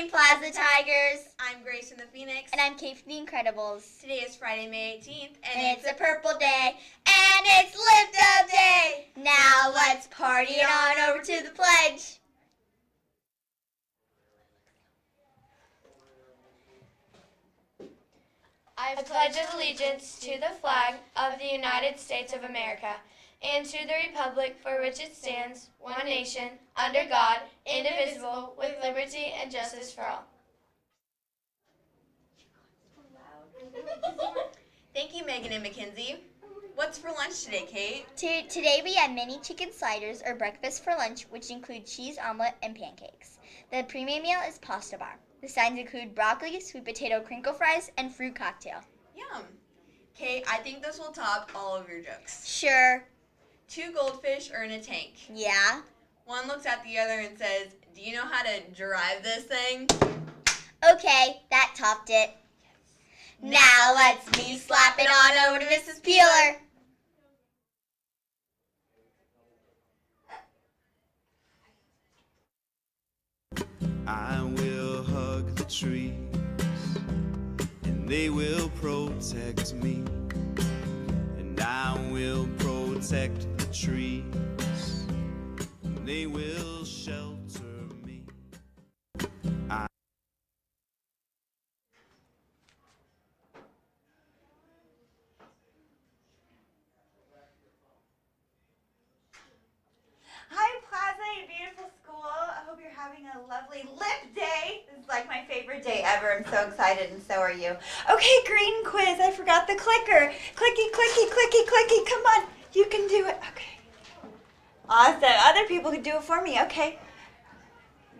Plaza Tigers. I'm Grace from the Phoenix. And I'm Kate from the Incredibles. Today is Friday, May 18th. And it's a purple day. And it's Lift Up Day. Now let's party it on over to the pledge. I pledge allegiance to the flag of the United States of America and to the republic for which it stands, one nation, under God, indivisible, with liberty and justice for all. Thank you, Megan and Mackenzie. What's for lunch today, Kate? Today we have mini chicken sliders or breakfast for lunch, which include cheese omelet and pancakes. The premium meal is pasta bar. The sides include broccoli, sweet potato crinkle fries, and fruit cocktail. Yum. Kate, I think this will top all of your jokes. Sure. 2 goldfish are in a tank. Yeah. One looks at the other and says, "Do you know how to drive this thing?" Okay, that topped it. Now let's me slap it on over to Mrs. Peeler. I will hug the trees, and they will protect me, and I will protect the trees, and they will shelter me. Hi, Plaza, you beautiful school. I hope you're having a lovely lip day. This is like my favorite day ever. I'm so excited, and so are you. Okay, green quiz. I forgot the clicker. Clicky, clicky, clicky, clicky. Come on, you can do it. Okay. Awesome. Other people could do it for me. Okay.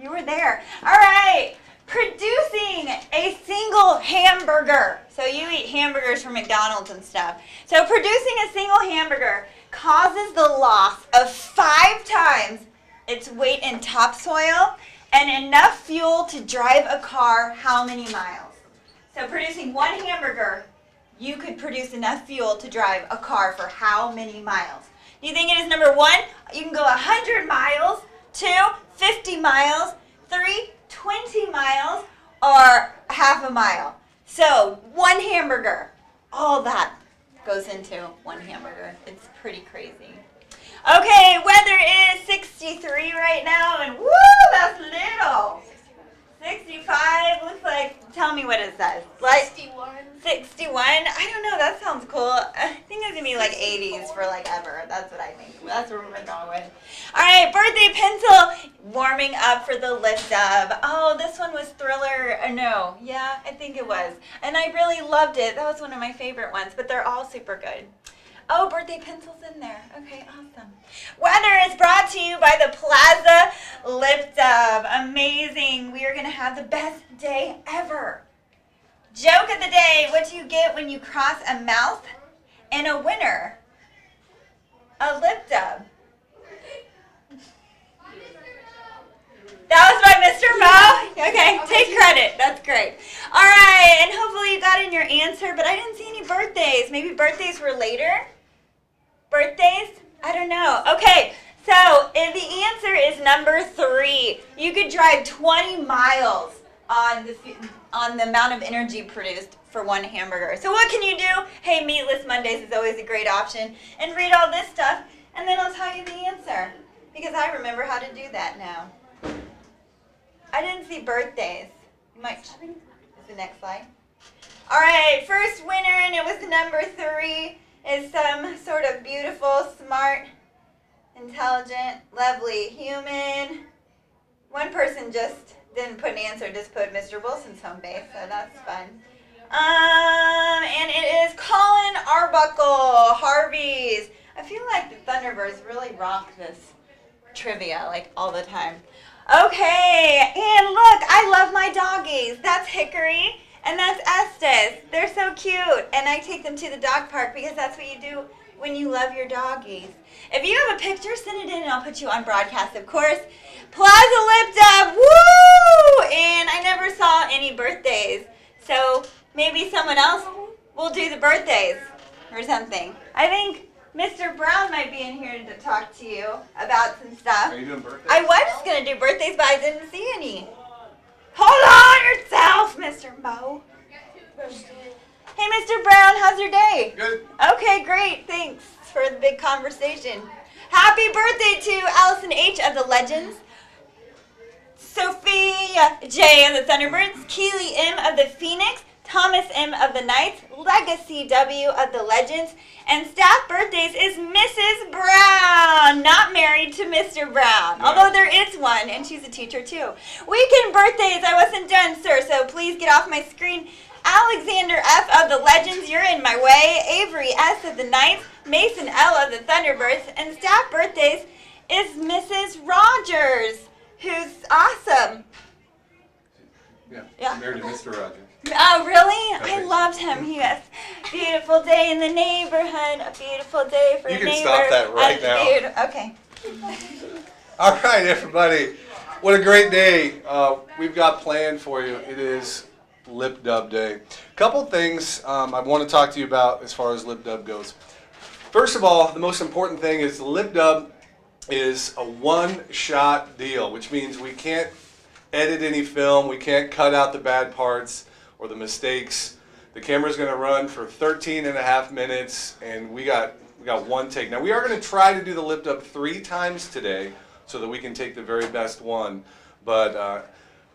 You were there. All right. Producing a single hamburger. So you eat hamburgers from McDonald's and stuff. So producing a single hamburger causes the loss of 5 times its weight in topsoil and enough fuel to drive a car how many miles? So producing 1 hamburger, you could produce enough fuel to drive a car for how many miles? Do you think it is number 1, you can go 100 miles, 2, 50 miles, 3, 20 miles, or half a mile? So 1 hamburger, all that goes into 1 hamburger. It's pretty crazy. Okay, weather is 63 right now, and woo, that's little. 65 looks like, tell me what it says. Like 61. 61? I don't know, that sounds cool. I think it's gonna be like 80s for like ever. That's what I think. That's what we're going with. All right, birthday pencil, warming up for the lift up. Oh, this one was Thriller. No, yeah, I think it was. And I really loved it. That was one of my favorite ones, but they're all super good. Oh, birthday pencil's in there. Okay, awesome. Weather is brought to you by the Plaza Lift Up. Amazing. We are going to have the best day ever. Joke of the day. What do you get when you cross a mouth and a winner? A lift up. That was by Mr. Mo? Okay, take credit. That's great. All right, and hopefully you got in your answer, but I didn't see any birthdays. Maybe birthdays were later? Birthdays? I don't know. Okay, so the answer is number 3. You could drive 20 miles on the amount of energy produced for 1 hamburger. So what can you do? Hey, Meatless Mondays is always a great option. And read all this stuff, and then I'll tell you the answer, because I remember how to do that now. I didn't see birthdays. You might. Is the next slide? All right, first winner, and it was number 3, is some sort of beautiful, smart, intelligent, lovely human. One person just didn't put an answer, just put Mr. Wilson's home base, so that's fun. And it is Colin Arbuckle, Harvey's. I feel like the Thunderbirds really rock this trivia, like, all the time. Okay, and look, I love my doggies. That's Hickory, and that's Estes. They're so cute, and I take them to the dog park because that's what you do when you love your doggies. If you have a picture, send it in, and I'll put you on broadcast, of course. Plaza Lift Up, woo! And I never saw any birthdays, so maybe someone else will do the birthdays or something. I think Mr. Brown might be in here to talk to you about some stuff. Are you doing birthdays? I was going to do birthdays, but I didn't see any. Hold on yourself, Mr. Moe. Hey, Mr. Brown, how's your day? Good. Okay, great. Thanks for the big conversation. Happy birthday to Allison H. of the Legends, Sophia J. of the Thunderbirds, Keely M. of the Phoenix, Thomas M. of the Knights, Legacy W. of the Legends, and staff birthdays is Mrs. Brown, not married to Mr. Brown, although there is one, and she's a teacher too. Weekend birthdays, I wasn't done, sir, so please get off my screen. Alexander F. of the Legends, you're in my way. Avery S. of the Knights, Mason L. of the Thunderbirds, and staff birthdays is Mrs. Rogers, who's awesome. Yeah. Married to Mr. Rogers. Oh, really? I Okay. loved him. He was beautiful day in the neighborhood, a beautiful day for You a can neighbor. stop that right now. Okay. All right, everybody. What a great day we've got planned for you. It is Lip Dub Day. Couple things I want to talk to you about as far as Lip Dub goes. First of all, the most important thing is the Lip Dub is a one-shot deal, which means we can't edit any film, we can't cut out the bad parts or the mistakes. The camera's going to run for 13 and a half minutes, and we got one take. Now, we are going to try to do the Lip Dub 3 times today so that we can take the very best one, but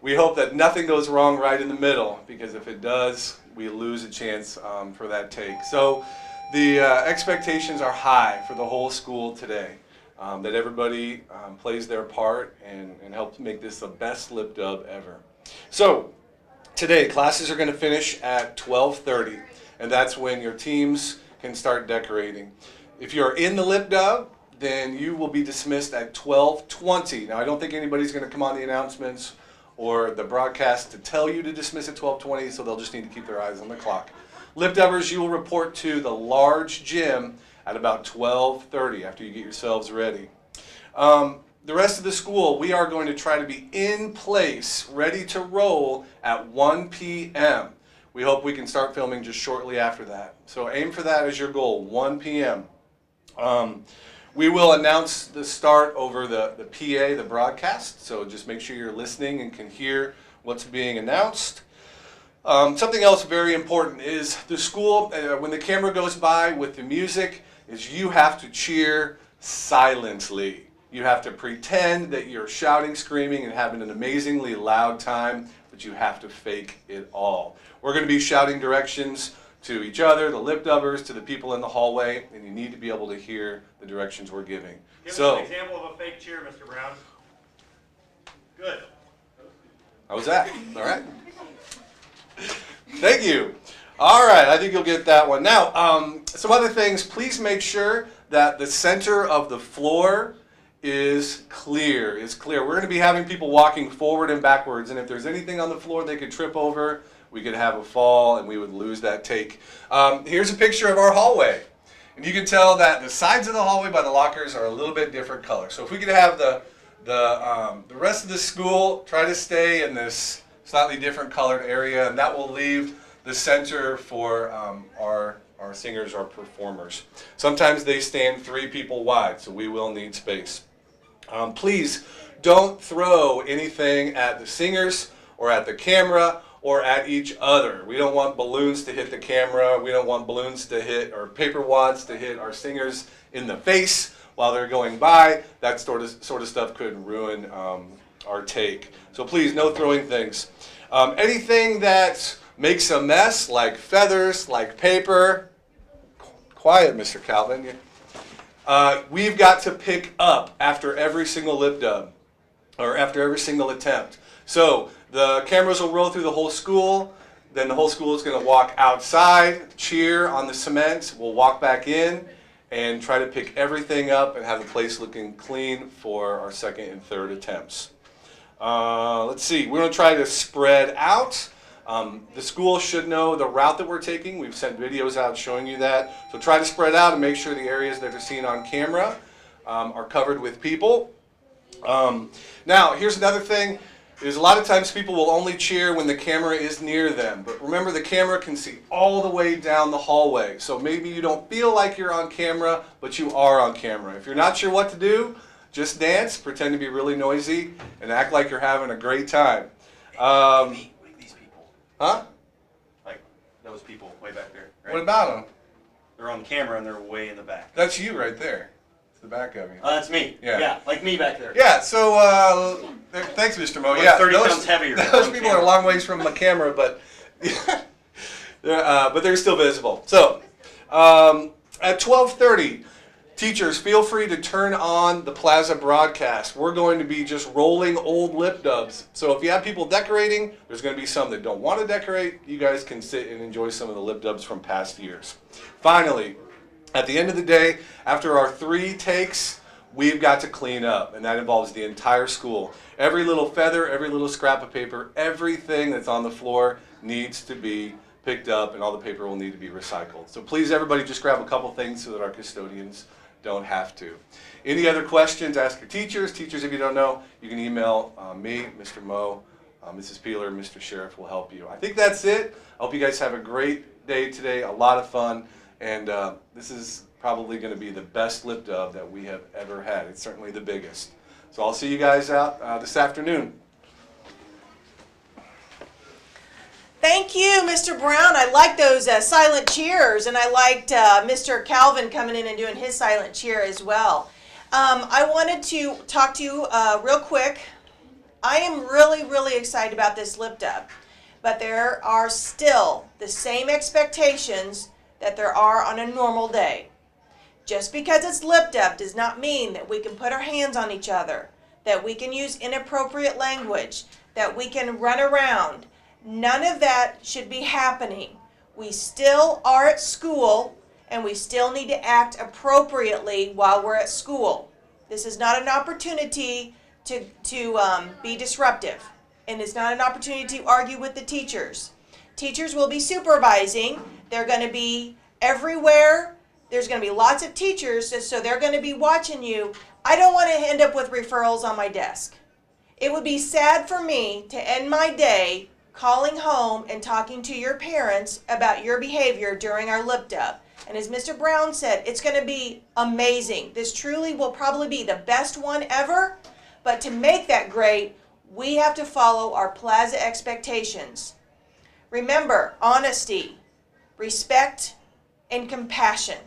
we hope that nothing goes wrong right in the middle, because if it does, we lose a chance for that take. So the expectations are high for the whole school today, that everybody plays their part and helps make this the best Lip Dub ever. So today, classes are going to finish at 12:30, and that's when your teams can start decorating. If you're in the Lip Dub, then you will be dismissed at 12:20. Now, I don't think anybody's going to come on the announcements or the broadcast to tell you to dismiss at 12:20, so they'll just need to keep their eyes on the clock. Lip Dubbers, you will report to the large gym at about 12:30 after you get yourselves ready. The rest of the school, we are going to try to be in place, ready to roll at 1 p.m. We hope we can start filming just shortly after that. So aim for that as your goal, 1 p.m. We will announce the start over the PA, the broadcast, so just make sure you're listening and can hear what's being announced. Something else very important is the school, when the camera goes by with the music, is you have to cheer silently. You have to pretend that you're shouting, screaming, and having an amazingly loud time, but you have to fake it all. We're going to be shouting directions to each other, the Lip Dubbers, to the people in the hallway, and you need to be able to hear the directions we're giving. Give us an example of a fake cheer, Mr. Brown. Good. How was that? All right. Thank you. All right, I think you'll get that one. Now, some other things. Please make sure that the center of the floor is clear. We're going to be having people walking forward and backwards, and if there's anything on the floor they could trip over, we could have a fall and we would lose that take. Here's a picture of our hallway. And you can tell that the sides of the hallway by the lockers are a little bit different color. So if we could have the rest of the school try to stay in this slightly different colored area, and that will leave the center for our singers, our performers. Sometimes they stand 3 people wide, so we will need space. Please don't throw anything at the singers or at the camera or at each other. We don't want balloons to hit the camera. We don't want balloons to hit, or paper wads to hit our singers in the face while they're going by. That sort of stuff could ruin our take. So please, no throwing things. Anything that makes a mess, like feathers, like paper. Quiet, Mr. Calvin. We've got to pick up after every single Lip Dub, or after every single attempt. So the cameras will roll through the whole school, then the whole school is going to walk outside, cheer on the cement, we'll walk back in, and try to pick everything up and have the place looking clean for our second and third attempts. Let's see, we're going to try to spread out. The school should know the route that we're taking. We've sent videos out showing you that. So try to spread out and make sure the areas that are seen on camera are covered with people. Now, here's another thing. Is a lot of times people will only cheer when the camera is near them. But remember, the camera can see all the way down the hallway. So maybe you don't feel like you're on camera, but you are on camera. If you're not sure what to do, just dance, pretend to be really noisy, and act like you're having a great time. Like these people. Huh? Like those people way back there. Right? What about them? They're on the camera and they're way in the back. That's you right there. It's the back of you. Oh, that's me. Yeah. Like me back there. Yeah, so, thanks, Mr. Mo. Like Yeah, 30 pounds heavier those on people camera. are a long ways from the camera, but they're still visible. So, at 12:30, teachers, feel free to turn on the Plaza Broadcast. We're going to be just rolling old lip dubs. So if you have people decorating, there's going to be some that don't want to decorate. You guys can sit and enjoy some of the lip dubs from past years. Finally, at the end of the day, after our 3 takes, we've got to clean up, and that involves the entire school. Every little feather, every little scrap of paper, everything that's on the floor needs to be picked up, and all the paper will need to be recycled. So please, everybody, just grab a couple things so that our custodians don't have to. Any other questions, ask your teachers. Teachers, if you don't know, you can email me, Mr. Mo, Mrs. Peeler, Mr. Sheriff will help you. I think that's it. I hope you guys have a great day today, a lot of fun, and this is probably going to be the best lip dub that we have ever had. It's certainly the biggest. So I'll see you guys out this afternoon. Thank you, Mr. Brown. I like those silent cheers, and I liked Mr. Calvin coming in and doing his silent cheer as well. I wanted to talk to you real quick. I am really, really excited about this lip dub, but there are still the same expectations that there are on a normal day. Just because it's lip dub does not mean that we can put our hands on each other, that we can use inappropriate language, that we can run around. None of that should be happening. We still are at school, and we still need to act appropriately while we're at school. This is not an opportunity to be disruptive, and it's not an opportunity to argue with the teachers. Teachers will be supervising. They're going to be everywhere. There's going to be lots of teachers, so they're going to be watching you. I don't want to end up with referrals on my desk. It would be sad for me to end my day calling home and talking to your parents about your behavior during our lip dub. And as Mr. Brown said, it's going to be amazing. This truly will probably be the best one ever. But to make that great, we have to follow our Plaza expectations. Remember, honesty, respect, and compassion.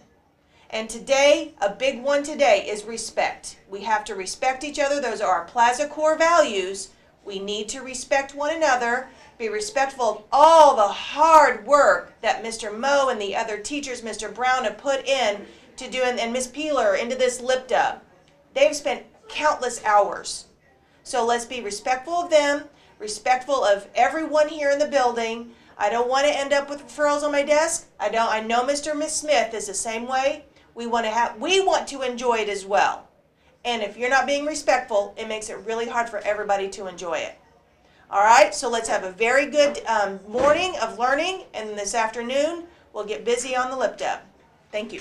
And today, a big one today is respect. We have to respect each other. Those are our Plaza core values. We need to respect one another, be respectful of all the hard work that Mr. Mo and the other teachers, Mr. Brown, have put in to doing, and Ms. Peeler, into this lip dub. They've spent countless hours. So let's be respectful of them, respectful of everyone here in the building. I don't want to end up with referrals on my desk. I know Mr. and Ms. Smith is the same way. We want to enjoy it as well. And if you're not being respectful, it makes it really hard for everybody to enjoy it. All right, so let's have a very good morning of learning, and this afternoon we'll get busy on the lip dub. Thank you.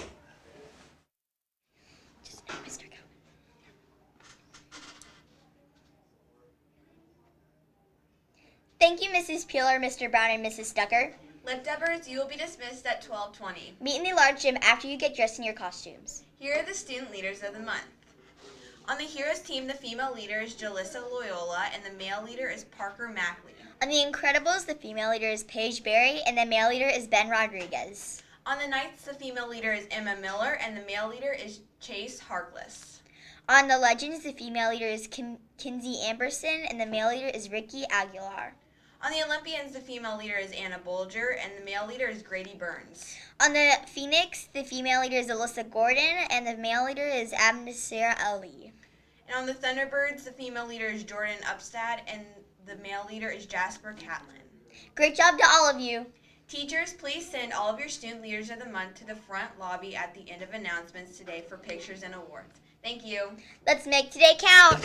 Thank you, Mrs. Peeler, Mr. Brown, and Mrs. Stucker. Lip dubbers, you will be dismissed at 12:20. Meet in the large gym after you get dressed in your costumes. Here are the student leaders of the month. On the Heroes team, the female leader is Jalissa Loyola, and the male leader is Parker Mackley. On the Incredibles, the female leader is Paige Berry, and the male leader is Ben Rodriguez. On the Knights, the female leader is Emma Miller, and the male leader is Chase Harkless. On the Legends, the female leader is Kinsey Amberson, and the male leader is Ricky Aguilar. On the Olympians, the female leader is Anna Bolger, and the male leader is Grady Burns. On the Phoenix, the female leader is Alyssa Gordon, and the male leader is Abnasir Ali. And on the Thunderbirds, the female leader is Jordan Upstad, and the male leader is Jasper Catlin. Great job to all of you. Teachers, please send all of your student leaders of the month to the front lobby at the end of announcements today for pictures and awards. Thank you. Let's make today count.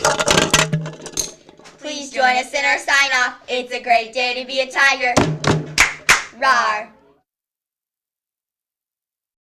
Please join us in our sign-off. It's a great day to be a tiger. Rawr.